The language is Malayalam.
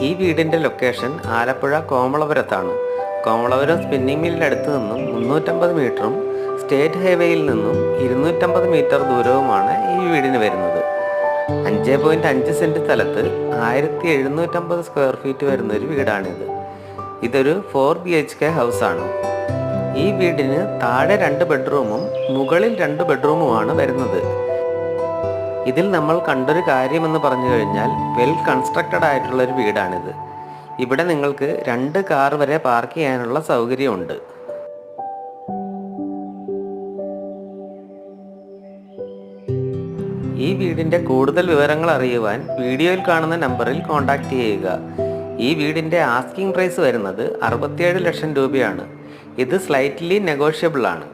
ഈ വീടിൻ്റെ ലൊക്കേഷൻ ആലപ്പുഴ കോമളപുരത്താണ്. കോമളപുരം സ്പിന്നിംഗ് മില്ലിനടുത്ത് നിന്നും 350 മീറ്ററും സ്റ്റേറ്റ് ഹൈവേയിൽ നിന്നും 250 മീറ്റർ ദൂരവുമാണ് ഈ വീടിന് വരുന്നത്. 5.5 സെൻറ്റ് സ്ഥലത്ത് 1750 സ്ക്വയർ ഫീറ്റ് വരുന്നൊരു വീടാണിത്. ഇതൊരു 4 BHK ഹൗസാണ്. ഈ വീടിന് താഴെ 2 ബെഡ്റൂമും മുകളിൽ 2 ബെഡ്റൂമുമാണ് വരുന്നത്. ഇതിൽ നമ്മൾ കണ്ടൊരു കാര്യമെന്ന് പറഞ്ഞു കഴിഞ്ഞാൽ വെൽ കൺസ്ട്രക്റ്റഡ് ആയിട്ടുള്ളൊരു വീടാണിത്. ഇവിടെ നിങ്ങൾക്ക് 2 കാർ വരെ പാർക്ക് ചെയ്യാനുള്ള സൗകര്യമുണ്ട്. ഈ വീടിൻ്റെ കൂടുതൽ വിവരങ്ങൾ അറിയുവാൻ വീഡിയോയിൽ കാണുന്ന നമ്പറിൽ കോൺടാക്റ്റ് ചെയ്യുക. ഈ വീടിൻ്റെ ആസ്കിംഗ് പ്രൈസ് വരുന്നത് 67 ലക്ഷം രൂപയാണ്. ഇത് സ്ലൈറ്റ്ലി നെഗോഷ്യബിൾ ആണ്.